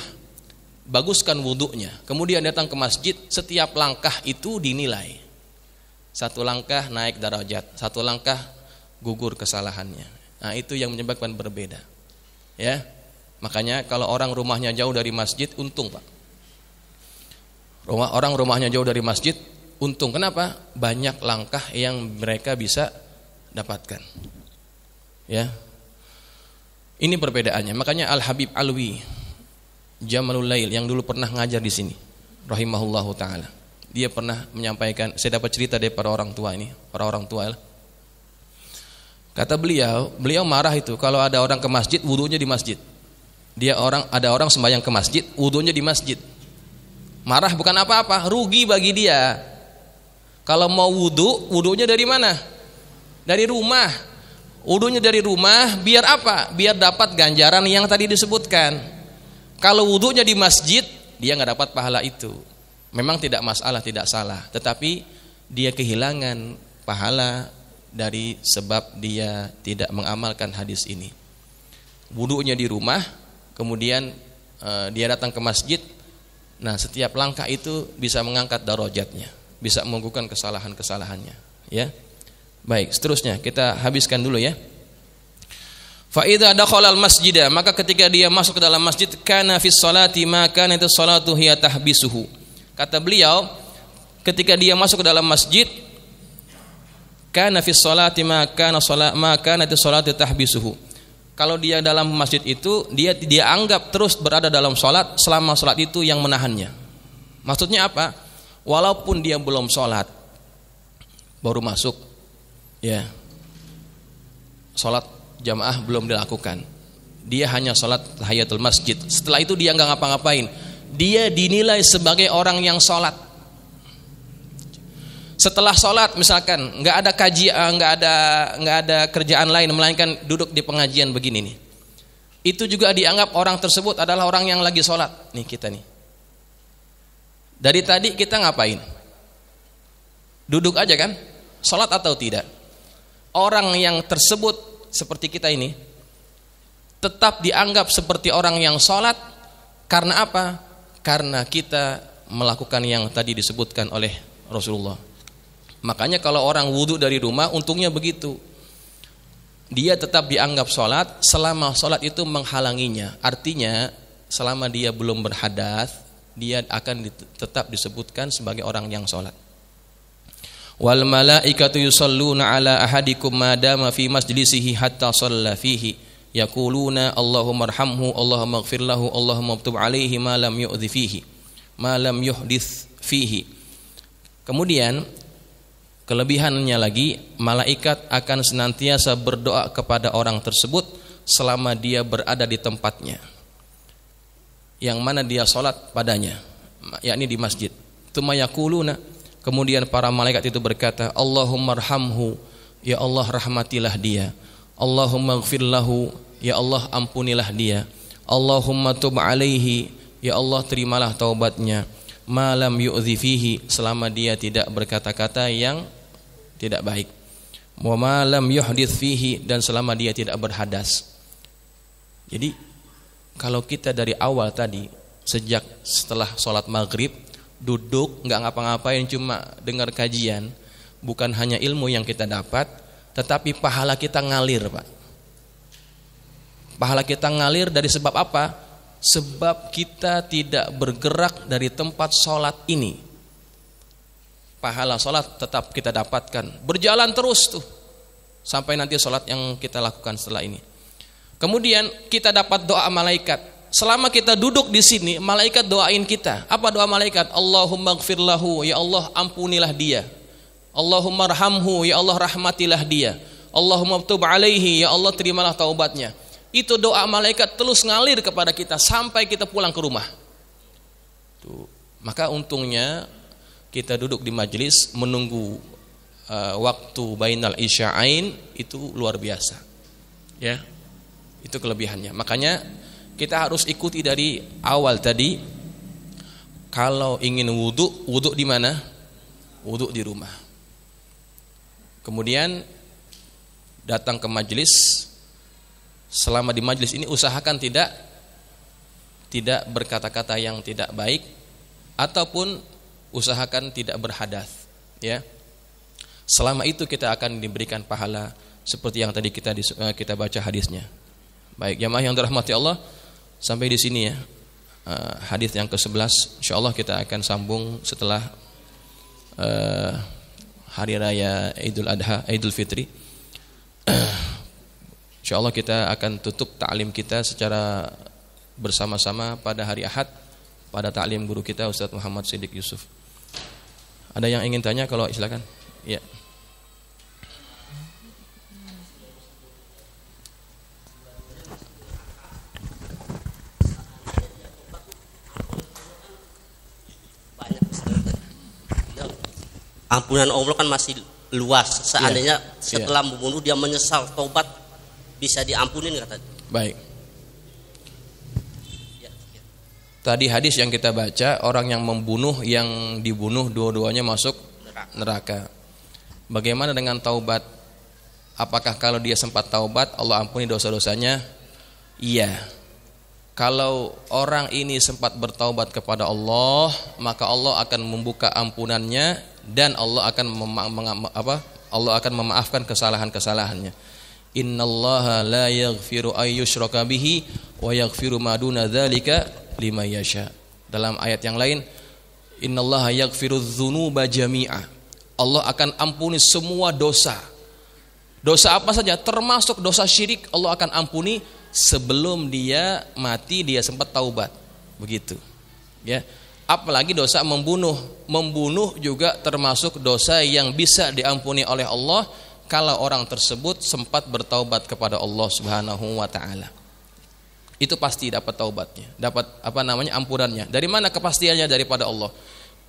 baguskan wudunya, kemudian datang ke masjid, setiap langkah itu dinilai. Satu langkah naik derajat, satu langkah gugur kesalahannya. Nah, itu yang menyebabkan berbeda. Ya, makanya kalau orang rumahnya jauh dari masjid, untung, Pak. Orang rumahnya jauh dari masjid, untung. Kenapa? Banyak langkah yang mereka bisa dapatkan. Ya, ini perbedaannya. Makanya Al Habib Alwi Jamalul Lail yang dulu pernah ngajar di sini, rahimahullahu taala, dia pernah menyampaikan, saya dapat cerita dari para orang tua ini, para orang tua. Kata beliau marah itu kalau ada orang ke masjid, wudunya di masjid. Ada orang sembahyang ke masjid, wudunya di masjid. Marah bukan apa-apa, rugi bagi dia. Kalau mau wudunya dari mana? Dari rumah. Wudunya dari rumah, biar apa? Biar dapat ganjaran yang tadi disebutkan. Kalau wudunya di masjid, dia nggak dapat pahala itu. Memang tidak masalah, tidak salah, tetapi dia kehilangan pahala dari sebab dia tidak mengamalkan hadis ini. Wudunya di rumah, kemudian dia datang ke masjid. Nah, setiap langkah itu bisa mengangkat darajatnya, bisa mengukurkan kesalahan-kesalahannya. Ya, baik. Seterusnya kita habiskan dulu ya. Fa idza dakhala al-masjida, maka ketika dia masuk ke dalam masjid, kana fis salati ma kana as-salatu hiya tahbisuhu. Kata beliau, ketika dia masuk ke dalam masjid, kana fis salati ma kana as-salatu tahbisuhu. Kalau dia dalam masjid itu, dia anggap terus berada dalam sholat selama sholat itu yang menahannya. Maksudnya apa? Walaupun dia belum sholat, baru masuk, ya, sholat jamaah belum dilakukan, dia hanya sholat tahiyatul masjid. Setelah itu dia nggak ngapa-ngapain, dia dinilai sebagai orang yang sholat. Setelah sholat misalkan nggak ada kajian, nggak ada kerjaan lain melainkan duduk di pengajian begini nih, itu juga dianggap orang tersebut adalah orang yang lagi sholat. Nih kita nih, dari tadi kita ngapain? Duduk aja kan? Sholat atau tidak? Orang yang tersebut seperti kita ini tetap dianggap seperti orang yang sholat. Karena apa? Karena kita melakukan yang tadi disebutkan oleh Rasulullah. Makanya kalau orang wudu dari rumah, untungnya begitu, dia tetap dianggap sholat selama sholat itu menghalanginya. Artinya selama dia belum berhadas, dia akan tetap disebutkan sebagai orang yang sholat. Wal malaikatu yusalluna ala ahadikum madama fi majlisihi hatta shalla fihi yaquluna Allahumma arhamhu Allahumma ighfir lahu Allahumma tub alaihi ma lam yu'dhi fihi ma lam yuhdits fihi. Kemudian kelebihannya lagi, malaikat akan senantiasa berdoa kepada orang tersebut selama dia berada di tempatnya yang mana dia sholat padanya, yakni di masjid. Tsumma yaquluna, kemudian para malaikat itu berkata, Allahumma arhamhu, ya Allah rahmatilah dia. Allahumma ighfir lahu, ya Allah ampunilah dia. Allahumma tub alaihi, ya Allah terimalah taubatnya. Ma lam yu'dhi fihi, selama dia tidak berkata-kata yang tidak baik. Wa ma lam yuhdits fihi, dan selama dia tidak berhadas. Jadi kalau kita dari awal tadi, sejak setelah sholat maghrib duduk nggak ngapa-ngapain, cuma dengar kajian, bukan hanya ilmu yang kita dapat, tetapi pahala kita ngalir, Pak. Pahala kita ngalir dari sebab apa? Sebab kita tidak bergerak dari tempat sholat ini. Pahala sholat tetap kita dapatkan, berjalan terus tuh sampai nanti sholat yang kita lakukan setelah ini. Kemudian kita dapat doa malaikat. Selama kita duduk di sini, malaikat doain kita. Apa doa malaikat? Allahumma gfir lahu, ya Allah ampunilah dia. Allahumma arhamhu, ya Allah rahmatilah dia. Allahumma tub alaihi, ya Allah terimalah taubatnya. Itu doa malaikat terus ngalir kepada kita sampai kita pulang ke rumah. Tuh. Maka untungnya kita duduk di majelis menunggu waktu bainal isya'ain itu luar biasa. Ya. Itu kelebihannya. Makanya kita harus ikuti dari awal tadi. Kalau ingin wudu di mana? Wudu di rumah. Kemudian datang ke majelis. Selama di majelis ini usahakan tidak berkata-kata yang tidak baik, ataupun usahakan tidak berhadas, ya. Selama itu kita akan diberikan pahala seperti yang tadi kita baca hadisnya. Baik, jamaah yang dirahmati Allah, sampai di sini ya. Hadis yang ke-11 insyaallah kita akan sambung setelah hari raya Idul Adha, Idul Fitri. InsyaAllah kita akan tutup ta'lim kita secara bersama-sama pada hari Ahad, pada ta'lim guru kita Ustaz Muhammad Siddiq Yusuf. Ada yang ingin tanya? Kalau silakan. Ya. Ampunan Allah kan masih luas. Seandainya setelah membunuh dia menyesal, taubat, bisa diampunin kata. Baik. Tadi hadis yang kita baca, orang yang membunuh, yang dibunuh dua-duanya masuk neraka. Bagaimana dengan taubat? Apakah kalau dia sempat taubat Allah ampuni dosa-dosanya? Iya. Kalau orang ini sempat bertaubat kepada Allah, maka Allah akan membuka ampunannya dan Allah akan memaafkan kesalahan-kesalahannya. Innallaha la yaghfiru ayyushraka bihi wa yaghfiru ma duna dzalika liman yasha. Dalam ayat yang lain, innallaha yaghfiru dzunuba jami'a. Allah akan ampuni semua dosa. Dosa apa saja, termasuk dosa syirik, Allah akan ampuni sebelum dia mati, dia sempat taubat. Begitu. Ya. Apalagi dosa membunuh. Membunuh juga termasuk dosa yang bisa diampuni oleh Allah kalau orang tersebut sempat bertaubat kepada Allah Subhanahu wa taala. Itu pasti dapat taubatnya, dapat ampunannya. Dari mana kepastiannya? Daripada Allah.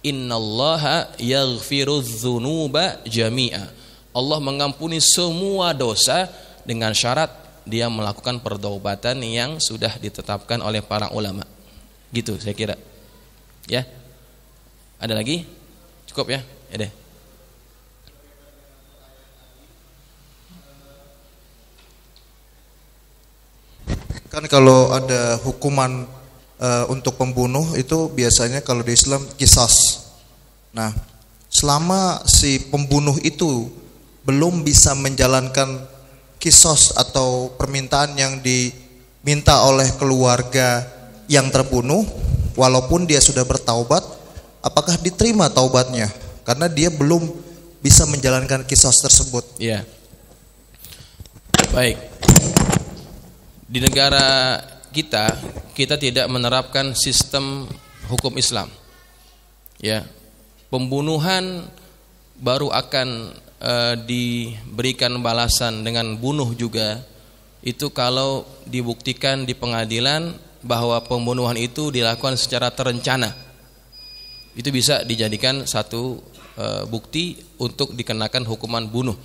Innallaha yaghfirudz dzunuba jami'a. Allah mengampuni semua dosa dengan syarat dia melakukan pertaubatan yang sudah ditetapkan oleh para ulama. Gitu saya kira. Ya. Ada lagi? Cukup ya? Ya deh. Kan kalau ada hukuman untuk pembunuh itu biasanya kalau di Islam qisas. Nah, selama si pembunuh itu belum bisa menjalankan qisas atau permintaan yang diminta oleh keluarga yang terbunuh, walaupun dia sudah bertaubat, apakah diterima taubatnya? Karena dia belum bisa menjalankan qisas tersebut. Iya. Baik. Di negara kita tidak menerapkan sistem hukum Islam. Ya, pembunuhan baru akan diberikan balasan dengan bunuh juga. Itu kalau dibuktikan di pengadilan bahwa pembunuhan itu dilakukan secara terencana. Itu bisa dijadikan satu bukti untuk dikenakan hukuman bunuh.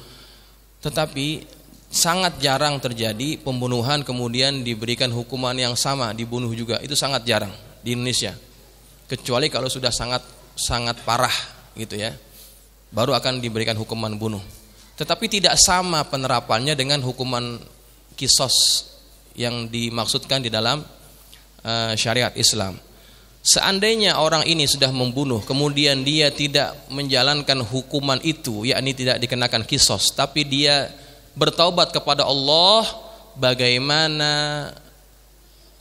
Tetapi sangat jarang terjadi pembunuhan kemudian diberikan hukuman yang sama, dibunuh juga. Itu sangat jarang di Indonesia. Kecuali kalau sudah sangat parah gitu ya, baru akan diberikan hukuman bunuh. Tetapi tidak sama penerapannya dengan hukuman kisos yang dimaksudkan di dalam syariat Islam. Seandainya orang ini sudah membunuh, kemudian dia tidak menjalankan hukuman itu, yakni tidak dikenakan kisos, tapi dia bertaubat kepada Allah, bagaimana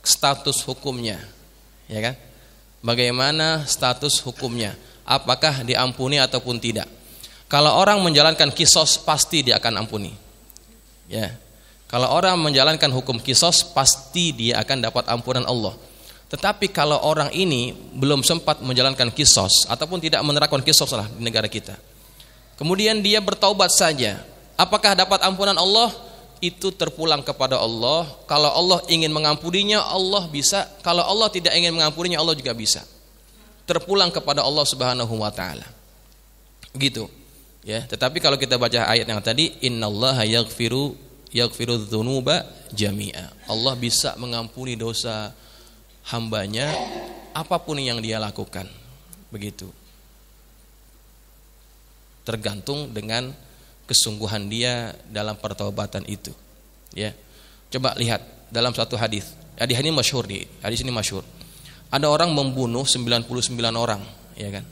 status hukumnya? Ya kan? Bagaimana status hukumnya? Apakah diampuni ataupun tidak? Kalau orang menjalankan kisos, pasti dia akan ampuni. Ya. Kalau orang menjalankan hukum kisos, pasti dia akan dapat ampunan Allah. Tetapi kalau orang ini belum sempat menjalankan kisos ataupun tidak menerapkan kisos lah di negara kita, kemudian dia bertaubat saja, apakah dapat ampunan Allah? Itu terpulang kepada Allah. Kalau Allah ingin mengampuninya, Allah bisa. Kalau Allah tidak ingin mengampuninya, Allah juga bisa. Terpulang kepada Allah Subhanahu wa taala. Gitu. Ya, tetapi kalau kita baca ayat yang tadi, innallaha yaghfiru dzunuba jami'a. Allah bisa mengampuni dosa hambanya apapun yang dia lakukan. Begitu. Tergantung dengan kesungguhan dia dalam pertaubatan itu. Ya. Coba lihat dalam satu hadis. Hadis ini masyhur nih. Hadis ini masyhur. Ada orang membunuh 99 orang, ya kan?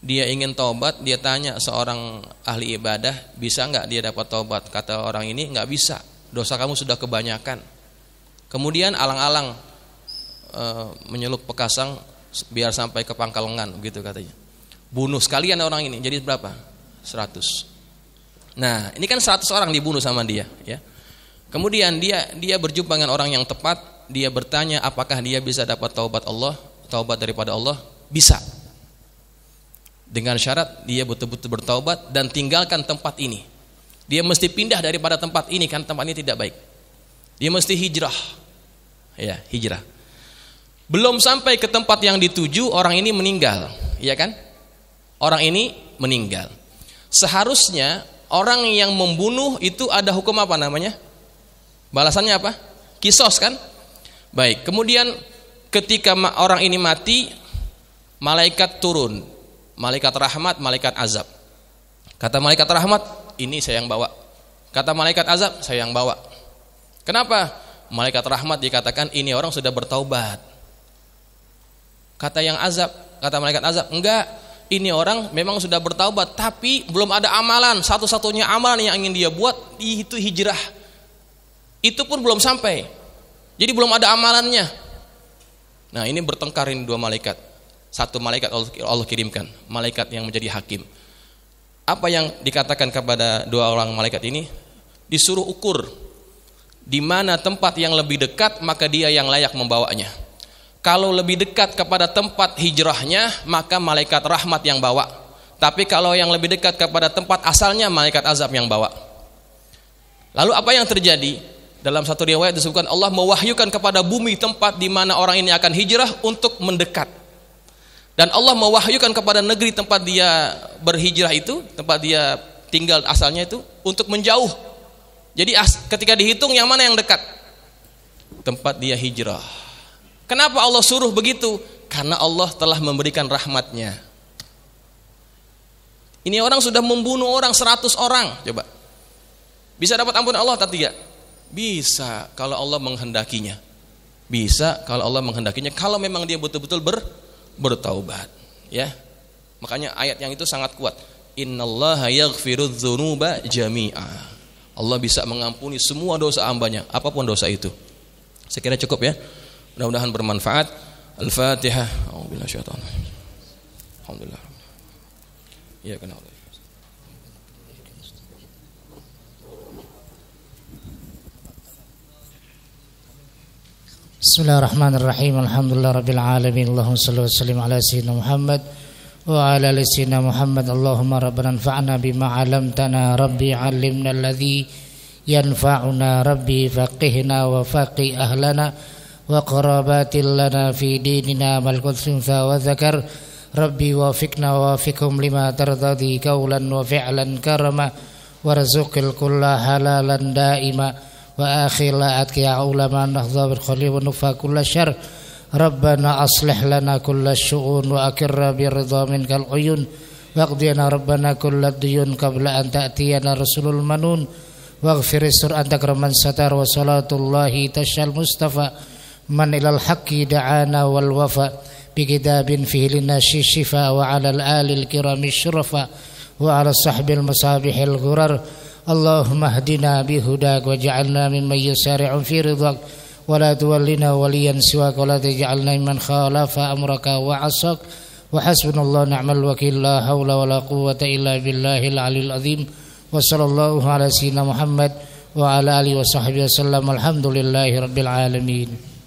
Dia ingin taubat, dia tanya seorang ahli ibadah, bisa enggak dia dapat taubat? Kata orang ini, enggak bisa. Dosa kamu sudah kebanyakan. Kemudian alang-alang menyeluk pekasang biar sampai ke pangkal lengan, begitu katanya. Bunuh sekalian orang ini, jadi berapa? 100. Nah, ini kan 100 orang dibunuh sama dia, ya. Kemudian dia berjumpa dengan orang yang tepat, dia bertanya apakah dia bisa dapat taubat daripada Allah? Bisa. Dengan syarat dia betul-betul bertaubat dan tinggalkan tempat ini. Dia mesti pindah daripada tempat ini, kan tempat ini tidak baik. Dia mesti hijrah. Ya, hijrah. Belum sampai ke tempat yang dituju, orang ini meninggal, ya kan? Orang ini meninggal. Seharusnya orang yang membunuh itu ada hukum apa namanya? Balasannya apa? Kisos kan? Baik, kemudian ketika orang ini mati, malaikat turun. Malaikat rahmat, malaikat azab. Kata malaikat rahmat, ini saya yang bawa. Kata malaikat azab, saya yang bawa. Kenapa? Malaikat rahmat dikatakan ini orang sudah bertaubat. Kata yang azab, kata malaikat azab, enggak, ini orang memang sudah bertaubat, tapi belum ada amalan. Satu-satunya amalan yang ingin dia buat itu hijrah. Itu pun belum sampai. Jadi belum ada amalannya. Nah, ini bertengkar ini dua malaikat. Satu malaikat Allah kirimkan, malaikat yang menjadi hakim. Apa yang dikatakan kepada dua orang malaikat ini? Disuruh ukur di mana tempat yang lebih dekat, maka dia yang layak membawanya. Kalau lebih dekat kepada tempat hijrahnya, maka malaikat rahmat yang bawa. Tapi kalau yang lebih dekat kepada tempat asalnya, malaikat azab yang bawa. Lalu apa yang terjadi? Dalam satu riwayat disebutkan Allah mewahyukan kepada bumi tempat di mana orang ini akan hijrah untuk mendekat. Dan Allah mewahyukan kepada negeri tempat dia berhijrah itu, tempat dia tinggal asalnya itu, untuk menjauh. Jadi ketika dihitung yang mana yang dekat? Tempat dia hijrah. Kenapa Allah suruh begitu? Karena Allah telah memberikan rahmatnya. Ini orang sudah membunuh orang 100 orang. Coba. Bisa dapat ampunan Allah atau tidak? Bisa kalau Allah menghendakinya. Bisa kalau Allah menghendakinya. Kalau memang dia betul-betul bertaubat, ya. Makanya ayat yang itu sangat kuat. Innallaha yaghfiru dzunuba jami'a. Allah bisa mengampuni semua dosa hambanya, apapun dosa itu. Saya kira cukup ya. Mudah-mudahan bermanfaat. Al-Fatihah. A'udzubillahi minasyaitonir rajim. Alhamdulillah. Ya kenal. Bismillahirrahmanirrahim. Alhamdulillah rabbil alamin. Allahumma shalli wa sallim ala sayyidina Muhammad wa ala ali sayyidina Muhammad. Allahumma rabbana anfa'na bima 'allamtana, rabbi 'allimna alladhi yanfa'una, rabbi faqihna wa faqih ahlana wa qarabatil lana fi dinina mal qudsin wa zakar, rabbi wafiqna wa wafiqhum lima tardadi qawlan wa fi'lan karama warzuqil kulla halalan daima wa akhirat ya ulama nahdha bil khali wa nufa kull syarr, rabbana aslih lana kull syu'un wa akirra bi ridha minkal uyun waqdina rabbana kull diyun qabla an ta'tiyana rasulul manun واغفر استر أنت أكرم من ستر وصلاة الله تشى المصطفى من إلى الحق دعانا والوفاء بكتاب فيه للناس الشفاء وعلى الآل الكرام الشرفاء وعلى الصحب المصابيح الغرر اللهم اهدنا بهداك واجعلنا ممن يسارع في رضاك ولا تولنا وليا سواك ولا تجعلنا ممن خالف أمرك وعصاك وحسبنا الله نعم الوكيل لا حول ولا قوة إلا بالله العلي العظيم وصلى الله على سيدنا محمد وعلى آله وصحبه وسلم الحمد لله رب العالمين.